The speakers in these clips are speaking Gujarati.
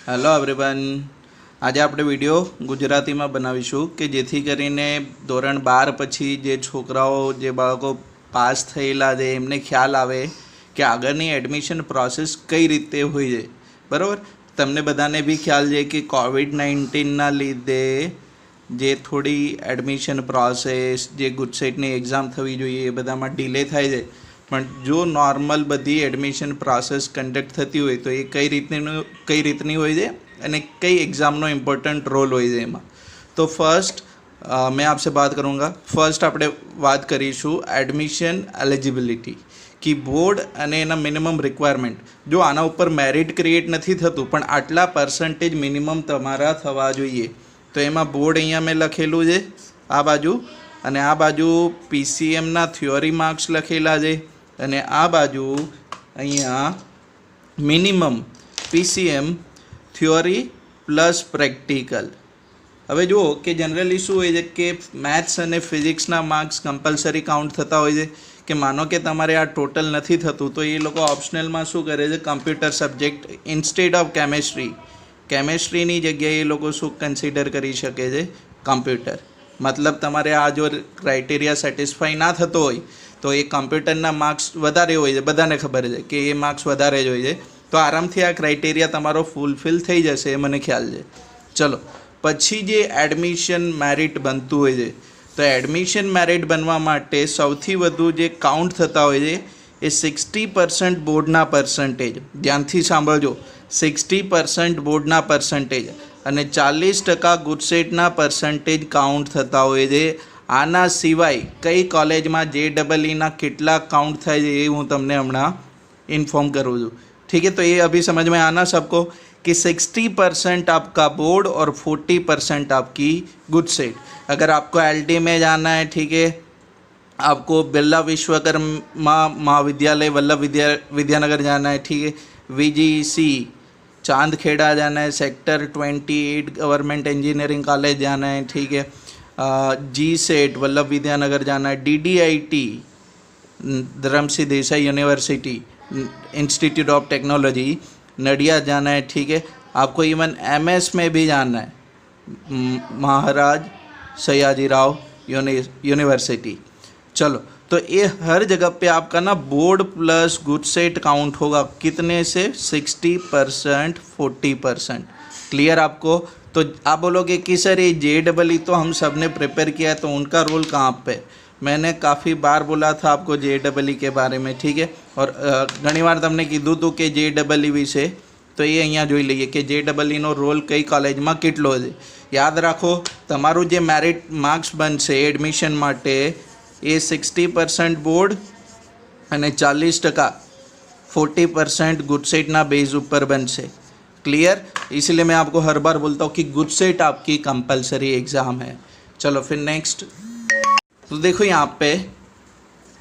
હેલો એવરીવન, આજે આપણે વિડીયો ગુજરાતીમાં બનાવીશું કે જેથી કરીને ધોરણ 12 પછી જે છોકરાઓ જે બાળકો પાસ થયેલા છે એમને ખ્યાલ આવે કે આગળની એડમિશન પ્રોસેસ કઈ રીતે હોય છે. બરાબર, તમને બધાને બી ખ્યાલ છે કે કોવિડ-19ના લીધે જે થોડી એડમિશન પ્રોસેસ, જે ગુજસેટની એક્ઝામ થવી જોઈએ એ બધામાં ડિલે થાય છે. પણ જો નોર્મલ બધી એડમિશન પ્રોસેસ કન્ડક્ટ થતી હોય તો એ કઈ રીતની હોય છે અને કઈ એક્ઝામનો ઇમ્પોર્ટન્ટ રોલ હોય છે એમાં. તો ફર્સ્ટ मैं आपसे बात करूँगा. ફર્સ્ટ આપણે વાત કરીશું એડમિશન એલિજિબિલિટી કે બોર્ડ અને એના મિનિમમ રિક્વાયરમેન્ટ. જો આના ઉપર મેરિટ ક્રિએટ નથી થતું પણ આટલા પર્સન્ટેજ મિનિમમ તમારા થવા જોઈએ, તો એમાં બોર્ડ અહીંયા મેં લખેલું છે આ બાજુ, અને આ બાજુ PCMના થિયોરી માર્ક્સ લખેલા છે, અને આ બાજુ અહીંયા minimum PCM theory plus practical. હવે જુઓ કે જનરલી શું હોય છે કે મેથ્સ અને ફિઝિક્સના માર્ક્સ કમ્પલસરી કાઉન્ટ થતા હોય છે. કે માનો કે તમારે આ ટોટલ નથી થતું તો એ લોકો ઓપ્શનલમાં શું કરે છે, કમ્પ્યુટર સબ્જેક્ટ ઇન્સ્ટેડ ઓફ કેમેસ્ટ્રીની જગ્યાએ એ લોકો શું કન્સિડર કરી શકે છે, કમ્પ્યુટર. મતલબ તમારે આ જો ક્રાઇટેરિયા સેટિસ્ફાઈ ના થતો હોય તો એ કમ્પ્યુટરના માર્ક્સ વધારે હોય છે, બધાને ખબર છે કે એ માર્ક્સ વધારે જ હોય છે. તો આરામથી આ ક્રાઇટેરિયા તમારો ફૂલફિલ થઈ જશે, એ મને ખ્યાલ છે. ચલો, પછી જે એડમિશન મેરિટ બનતું હોય છે, તો એડમિશન મેરિટ બનવા માટે સૌથી વધુ જે કાઉન્ટ થતા હોય છે એ 60% બોર્ડના પર્સન્ટેજ. ધ્યાનથી સાંભળજો, 60% બોર્ડના પર્સન્ટેજ અને 40% ગુજસેટના પર્સન્ટેજ કાઉન્ટ થતા હોય છે. આના સિવાય કઈ કોલેજમાં JEEના કેટલા કાઉન્ટ થાય છે એ હું તમને હમણાં इन्फॉर्म करूँ છું. ठीक है, तो ये अभी समझ में आना सबको कि 60% आपका बोर्ड और 40% आपकी गुजसेट. अगर आपको LD में जाना है, ठीक है, आपको बिरला विश्वकर्मा महाविद्यालय वल्लभ विद्यानगर जाना है, ठीक है, VGC चांदखेड़ा जाना है, सेक्टर 28 गवर्नमेंट इंजीनियरिंग कॉलेज जाना है, ठीक है, GSET वल्लभ विद्यानगर जाना है, DDIT Dharam Singh Desai university institute of technology Nadia जाना है, ठीक है. आपको इवन MS में भी जाना है, महाराज सयाजी राव यूनिवर्सिटी. चलो, तो ये हर जगह पे आपका ना बोर्ड प्लस गुजसेट काउंट होगा. कितने से 60% 40%. क्लियर आपको? तो आप बोलोगे कि सर ये JEE तो हम सब ने प्रिपेयर किया है, तो उनका रोल कहाँ पे? मैंने काफ़ी बार बोला था आपको JEE के बारे में, ठीक है. और घनी बार तमने कीधुं હતું કે JEE વિશે, તો એ અહીંયા જોઈ લઈએ કે JEEનો રોલ કઈ કોલેજમાં કેટલો છે. યાદ રાખો, તમારું જે મેરિટ માર્ક્સ બનશે એડમિશન માટે એ 60% બોર્ડ અને 40% 40% गुजसेटના बेस ऊपर बनसे. क्लियर? इसलिए मैं आपको हर बार बोलता हूँ कि गुजसेट आपकी कंपलसरी एग्ज़ाम है. चलो फिर नेक्स्ट. तो देखो यहाँ पे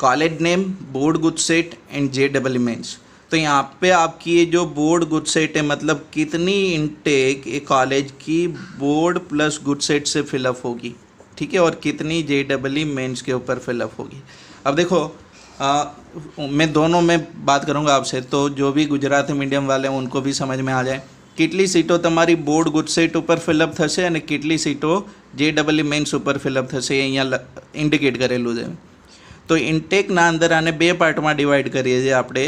college name, board GUJCET and JEE mains. तो यहाँ पे आपकी ये जो बोर्ड गुजसेट है, मतलब कितनी इनटेक ये कॉलेज की बोर्ड प्लस गुजसेट से फिलअप होगी, ठीक है, और कितनी JEE मेंस के ऊपर फिलअप होगी. अब देखो मैं दोनों में बात करूँगा आपसे, तो जो भी गुजराती मीडियम वाले हैं उनको भी समझ में आ जाए કેટલી સીટો તમારી બોર્ડ ગુજસેટ ઉપર ફિલઅપ થશે અને કેટલી સીટો JEE મેન્સ ઉપર ફિલઅપ થશે, એ અહીંયા ઇન્ડિકેટ કરેલું છે. તો ઇન્ટેકના અંદર આને બે પાર્ટમાં ડિવાઈડ કરીએ છીએ આપણે,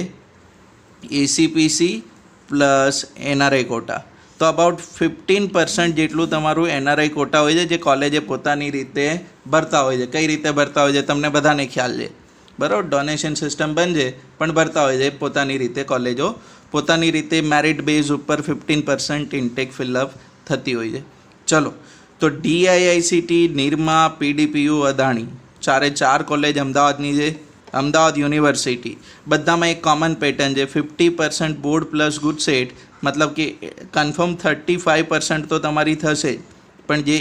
ACPC પ્લસ NRI કોટા. તો અબાઉટ 15% જેટલું તમારું NRI કોટા હોય છે, જે કોલેજે પોતાની રીતે ભરતા હોય છે. કઈ રીતે ભરતા હોય છે તમને બધાને ખ્યાલ છે, બરાબર? ડોનેશન સિસ્ટમ બંધ છે પણ ભરતા હોય છે પોતાની રીતે કોલેજો, પોતાની રીતે મેરિટ બેઝ ઉપર 15% ઇન્ટેક ફિલઅપ થતી હોય છે. ચલો, તો DIICT, નિરમા, PDPU, અદાણી, ચારે ચાર કોલેજ અમદાવાદની છે. અમદાવાદ યુનિવર્સિટી બધામાં એક કોમન પેટર્ન છે, 50% બોર્ડ પ્લસ ગુજસેટ. મતલબ કે કન્ફર્મ 35% તો તમારી થશે જ, પણ જે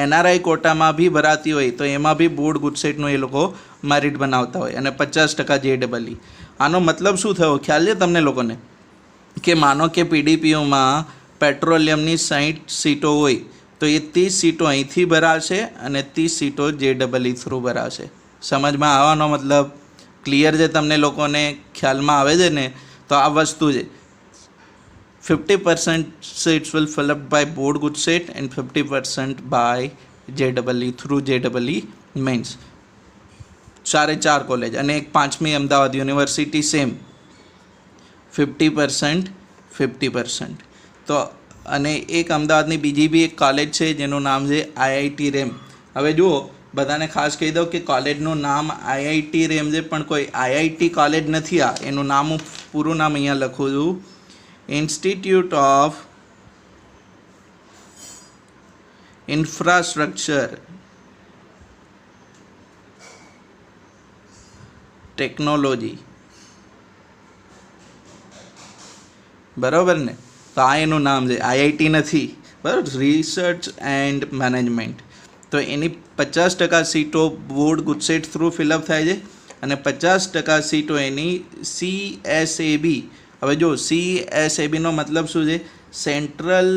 NRI કોટામાં બી ભરાતી હોય તો એમાં બી બોર્ડ ગુજસેટનું એ લોકો મેરિટ બનાવતા હોય, અને 50% JEE. આનો મતલબ શું થયો ખ્યાલ છે તમને લોકોને? કે માનો કે PDPUમાં પેટ્રોલિયમની 60 સીટો હોય તો એ 30 સીટો અહીંથી ભરાશે અને 30 સીટો JEE થ્રુ ભરાશે. સમજમાં આવવાનો મતલબ ક્લિયર છે તમને લોકોને? ખ્યાલમાં આવે છે ને? તો આ વસ્તુ છે. 50% seats will fill up by board good seat and 50% by JEE through JEE mains. 4 college અને એક પાંચમી અમદાવાદ યુનિવર્સિટી સેમ 50% 50%. તો અને એક અમદાવાદની બીજી બી એક કોલેજ છે જેનું નામ છે IIT રેમ. હવે જુઓ, બધાને ખાસ કહી દઉં કે કોલેજનું નામ IIT રેમ છે, પણ કોઈ IIT કોલેજ નથી. આ એનું નામ હું પૂરું નામ અહીંયા લખું છું, ઇન્સ્ટિટ્યૂટ ઓફ ઇન્ફ્રાસ્ટ્રક્ચર ટેકનોલોજી. બરાબર ને? તો આ એનું નામ છે, IIT નથી. બરાબર, રિસર્ચ એન્ડ મેનેજમેન્ટ. તો એની 50% સીટો બોર્ડ ગુજસેટ થ્રુ ફિલઅપ થાય છે અને 50% સીટો એની CSAB. હવે જો CSABનો મતલબ શું છે? Central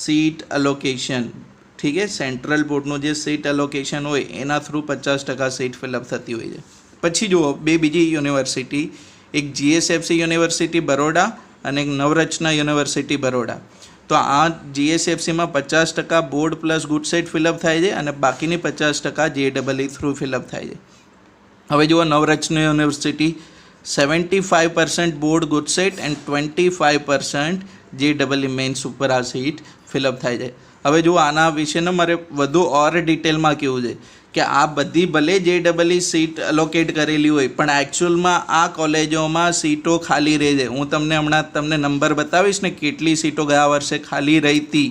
seat allocation. ઠીક છે, સેન્ટ્રલ બોર્ડનું જે સીટ અલોકેશન હોય એના થ્રુ 50% સીટ ફિલઅપ થતી હોય છે. પછી જુઓ, બે બીજી યુનિવર્સિટી, એક GSFC યુનિવર્સિટી બરોડા અને એક નવરચના યુનિવર્સિટી બરોડા. તો આ GSFCમાં 50% board plus good set fill up થાય છે અને બાકીની 50% JEE થ્રુ ફિલઅપ થાય છે. હવે જુઓ, Navrachana university 75% board GUJCET and 25% JEE mains ઉપર આ સીટ ફિલઅપ થાય છે. હવે જુઓ, આના વિશેનું મારે વધુ ઓર ડિટેલમાં કહેવું છે કે આ બધી ભલે JEE સીટ અલોકેટ કરેલી હોય, પણ એકચ્યુઅલમાં આ કોલેજોમાં સીટો ખાલી રહે છે. હું તમને નંબર બતાવીશ ને કેટલી સીટો ગયા વર્ષે ખાલી રહી હતી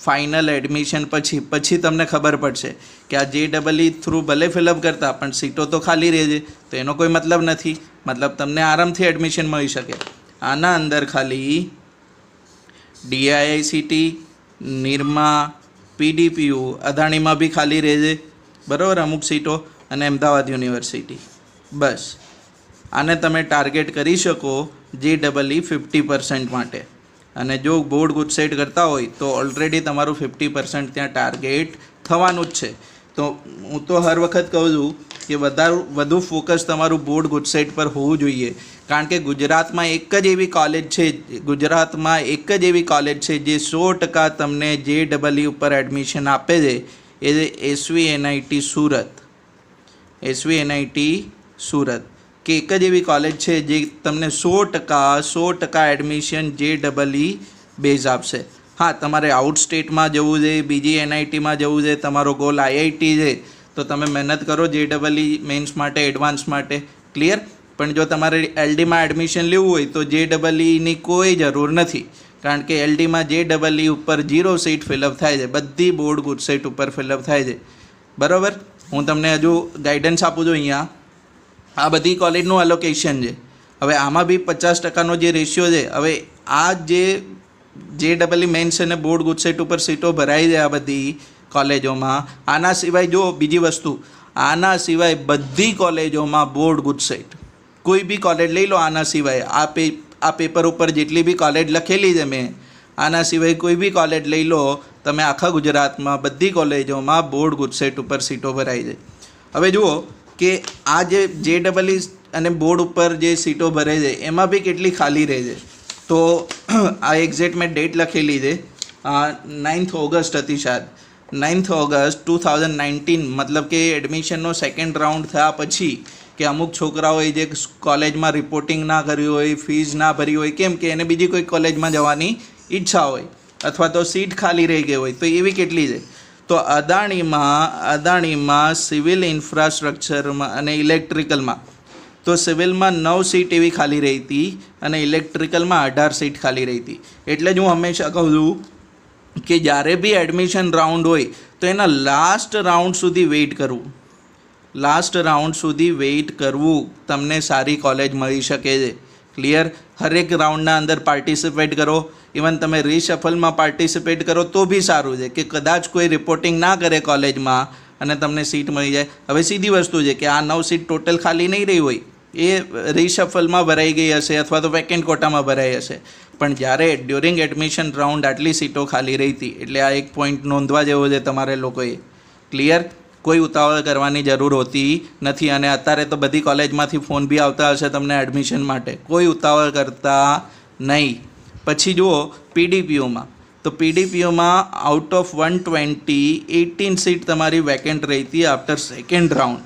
ફાઇનલ એડમિશન પછી તમને ખબર પડશે કે આ JEE થ્રુ ભલે ફિલઅપ કરતા પણ સીટો તો ખાલી રહે છે. તો એનો કોઈ મતલબ નથી, મતલબ તમને આરામથી એડમિશન મળી શકે. આના અંદર ખાલી DIICT, નિરમા, PDPU, અદાણીમાં બી ખાલી રહે છે, બરાબર, અમુક સીટો, અને અમદાવાદ યુનિવર્સિટી. બસ આને તમે ટાર્ગેટ કરી શકો JEE 50% માટે. અને જો બોર્ડ ગુજસેટ કરતા હોય તો ઓલરેડી તમારું 50% ત્યાં ટાર્ગેટ થવાનું જ છે. તો હું તો હર વખત કહું છું કે વધુ ફોકસ તમારું બોર્ડ ગુજસેટ પર હોવું જોઈએ, કારણ કે ગુજરાતમાં એક જ એવી કોલેજ છે જે 100% તમને JEE ઉપર એડમિશન આપે છે, એ SVNIT સુરત. SVNIT સુરત કે એક જ એવી કોલેજ છે જે તમને 100% એડમિશન JEE બેઝ આપશે. હા, તમારે આઉટ સ્ટેટમાં જવું છે, બીજી NITમાં જવું છે, તમારો ગોલ IIT છે, તો તમે મહેનત કરો JEE મેન્સ માટે, એડવાન્સ માટે, ક્લિયર. પણ જો તમારે LDમાં એડમિશન લેવું હોય તો JEEની કોઈ જરૂર નથી, કારણ કે LDમાં JEE ઉપર 0 સીટ ફિલઅપ થાય છે, બધી બોર્ડ ગુડ સેટ ઉપર ફિલઅપ થાય છે. બરાબર, હું તમને હજુ ગાઈડન્સ આપું છું. અહીંયા આ બધી કોલેજનું અલોકેશન છે. હવે આમાં બી 50%નો જે રેશિયો છે. હવે આ જે JEE મેન્સ અને બોર્ડ ગુડ સેટ ઉપર સીટો ભરાઈ છે આ બધી કોલેજોમાં, આના સિવાય જો બીજી વસ્તુ, આના સિવાય બધી કોલેજોમાં બોર્ડ ગુડ સેટ, કોઈ બી કોલેજ લઈ લો આના સિવાય, આ પેપર ઉપર જેટલી બી કોલેજ લખેલી છે મેં, આના સિવાય કોઈ બી કોલેજ લઈ લો તમે, આખા ગુજરાતમાં બધી કોલેજોમાં બોર્ડ ગુડ સેટ ઉપર સીટો ભરાઈ છે. હવે જુઓ કે આ જે JEE અને બોર્ડ ઉપર જે સીટો ભરે છે એમાં બી કેટલી ખાલી રહે છે. તો આ એક્ઝેક્ટ મેં ડેટ લખેલી છે, 9th ઓગસ્ટ હતી શાયદ, 9th ઓગસ્ટ 2019. મતલબ કે એડમિશનનો સેકન્ડ રાઉન્ડ થયા પછી કે અમુક છોકરાઓએ જે કોલેજમાં રિપોર્ટિંગ ના કર્યું હોય, ફીસ ના ભરી હોય, કેમ કે એને બીજી કોઈ કોલેજમાં જવાની ઈચ્છા હોય અથવા તો સીટ ખાલી રહી ગઈ હોય, તો એવી કેટલી છે. તો અદાણીમાં સિવિલ ઇન્ફ્રાસ્ટ્રક્ચરમાં અને ઇલેક્ટ્રિકલમાં, તો સિવિલમાં 9 સીટ એવી ખાલી રહી હતી અને ઇલેક્ટ્રિકલમાં 18 સીટ ખાલી રહી હતી. એટલે જ હું હંમેશા કહું છું કે જ્યારે બી એડમિશન રાઉન્ડ હોય તો એના લાસ્ટ રાઉન્ડ સુધી વેઇટ કરવું, તમને સારી કોલેજ મળી શકે છે. ક્લિયર. હરેક રાઉન્ડના અંદર પાર્ટિસિપેટ કરો, ઇવન તમે રીશફલમાં પાર્ટિસિપેટ કરો તો બી સારું છે કે કદાચ કોઈ રિપોર્ટિંગ ના કરે કોલેજમાં અને તમને સીટ મળી જાય. હવે સીધી વસ્તુ છે કે આ 9 સીટ ટોટલ ખાલી નહીં રહી હોય, એ રીશફલમાં ભરાઈ ગઈ હશે અથવા તો વેકેન્ટ કોટામાં ભરાઈ હશે, પણ જ્યારે ડ્યુરિંગ એડમિશન રાઉન્ડ આટલી સીટો ખાલી રહી હતી, એટલે આ એક પોઈન્ટ નોંધવા જેવો છે તમારે લોકોએ. ક્લિયર. કોઈ ઉતાવળ કરવાની જરૂર હોતી નથી. અને અત્યારે તો બધી કોલેજમાંથી ફોન બી આવતા હશે તમને એડમિશન માટે, કોઈ ઉતાવળ કરતા નહીં. પછી જુઓ પીડીપીયુમાં, તો પીડીપીયુમાં આઉટ ઓફ 120 18 સીટ તમારી વેકેન્ટ રહી હતી આફ્ટર સેકન્ડ રાઉન્ડ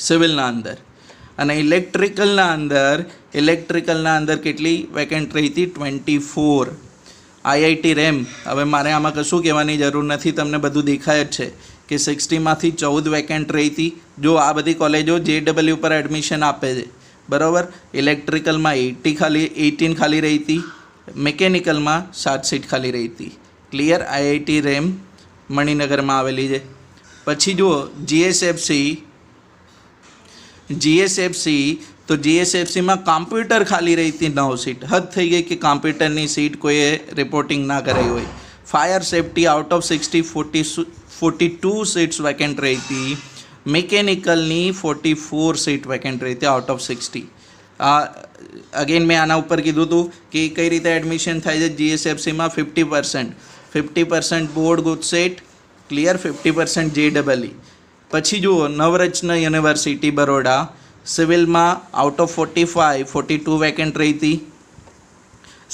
સિવિલના અંદર. અને ઇલેક્ટ્રિકલના અંદર કેટલી વેકેન્ટ રહી હતી? 24. આઈઆઈટી રેમ, હવે મારે આમાં કશું કહેવાની જરૂર નથી, તમને બધું દેખાય જ છે કે 60માંથી 14 વેકેન્ટ રહી હતી. જો આ બધી કોલેજો JEE પર એડમિશન આપે છે, બરાબર. ઇલેક્ટ્રિકલમાં 18 ખાલી રહી હતી, મિકેનિકલમાં 7 સીટ ખાલી રહી હતી. ક્લિયર? આઈઆઈટી રેમ મણિનગરમાં આવેલી છે. પછી જુઓ જીએસએફસી, તો જીએસએફસીમાં કોમ્પ્યુટર ખાલી રહી હતી 9 સીટ. હદ થઈ ગઈ કે કોમ્પ્યુટરની સીટ કોઈએ રિપોર્ટિંગ ના કરાવી હોય. Fire safety out of 60 42 seats vacant રહી હતી. મિકેનિકલની 44 સીટ વેકેન્ટ રહી હતી આઉટ ઓફ 60. અગેન મેં આના ઉપર કીધું હતું કે કઈ રીતે એડમિશન થાય છે જીએસએફસીમાં. 50% બોર્ડ ગુજસેટ, ક્લિયર, 50% JEE. પછી જુઓ નવરત્ન યુનિવર્સિટી બરોડા, સિવિલમાં આઉટ ઓફ 45 42 વેકેન્ટ રહી હતી.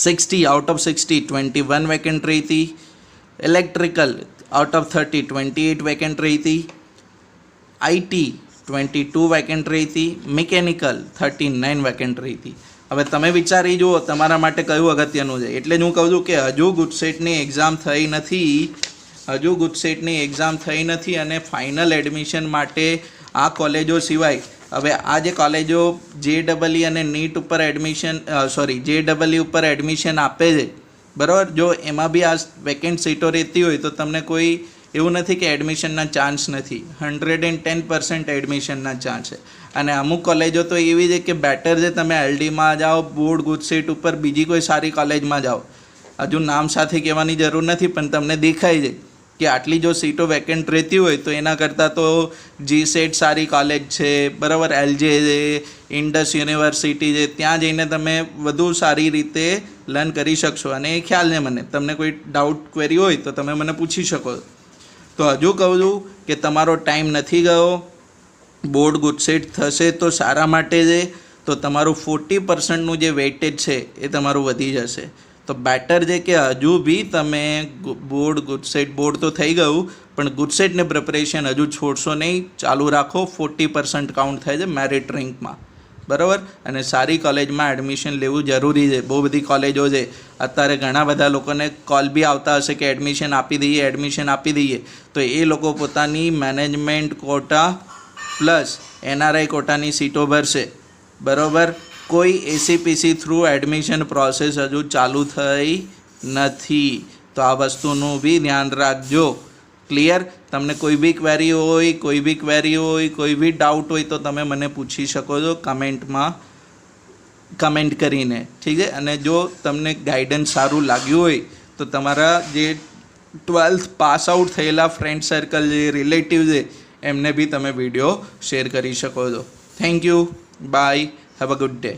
60 આઉટ ઓફ 60 21 વેકેન્ટ રહી હતી. ઇલેક્ટ્રિકલ આઉટ ઓફ 30 28 વેકેન્ટ રહી હતી. આઈટી 22 વેકેન્ટ રહી હતી. મિકેનિકલ 39 વેકેન્ટ રહી હતી. હવે તમે વિચારી જુઓ તમારા માટે કયું અગત્યનું છે. એટલે જ હું કહું છું કે હજુ ગુજસેટની એક્ઝામ થઈ નથી અને ફાઇનલ એડમિશન માટે આ કોલેજો સિવાય હવે આ જે કોલેજો JEE અને નીટ ઉપર JEE ઉપર એડમિશન આપે છે, બરાબર. જો એમાં બી આ વેકેન્ટ સીટો રહેતી હોય તો તમને કોઈ એવું નથી કે એડમિશનના ચાન્સ નથી. 110% એડમિશનના ચાન્સ છે. અને અમુક કોલેજો તો એવી છે કે બેટર છે તમે LDમાં જાઓ, બોર્ડ ગુજસેટ ઉપર બીજી કોઈ સારી કોલેજમાં જાઓ. હજુ નામ સાથે કહેવાની જરૂર નથી, પણ તમને દેખાય છે કે આટલી જો સીટો વેકેન્ટ રહેતી હોય તો એના કરતાં તો GSET સારી કોલેજ છે, બરાબર. LJ છે, ઇન્ડસ યુનિવર્સિટી છે, ત્યાં જઈને તમે વધુ સારી રીતે લર્ન કરી શકશો. અને એ ખ્યાલ છે મને, તમને કોઈ ડાઉટ ક્વેરી હોય તો તમે મને પૂછી શકો. તો હજુ કહું છું કે તમારો ટાઈમ નથી ગયો. બોર્ડ ગુજસેટ થશે તો સારા માટે છે, તો તમારું 40%નું જે વેઇટેજ છે એ તમારું વધી જશે. તો બેટર છે કે હજુ બી તમે બોર્ડ તો થઈ ગયું, પણ ગુજસેટની પ્રિપરેશન હજુ છોડશો નહીં, ચાલુ રાખો. 40% કાઉન્ટ થાય છે મેરિટ રેન્કમાં, બરાબર. અને સારી કોલેજમાં એડમિશન લેવું જરૂરી છે. બહુ બધી કોલેજો છે અત્યારે, ઘણા બધા લોકોને કોલ બી આવતા હશે કે એડમિશન આપી દઈએ. તો એ લોકો પોતાની મેનેજમેન્ટ કોટા પ્લસ NRI કોટાની સીટો ભરશે, બરાબર. કોઈ ACPC થ્રુ એડમિશન પ્રોસેસ હજુ ચાલુ થઈ નથી. તો આ વસ્તુનું બી ધ્યાન રાખજો. ક્લિયર? તમને કોઈ બી ક્વેરી હોય, કોઈ બી ડાઉટ હોય તો તમે મને પૂછી શકો છો કમેન્ટ કરીને, ઠીક છે. અને જો તમને ગાઈડન્સ સારું લાગ્યું હોય તો તમારા જે 12th પાસ આઉટ થયેલા ફ્રેન્ડ સર્કલ જે રિલેટિવ છે એમને બી તમે વિડીયો શેર કરી શકો છો. Thank you, bye, have a good day.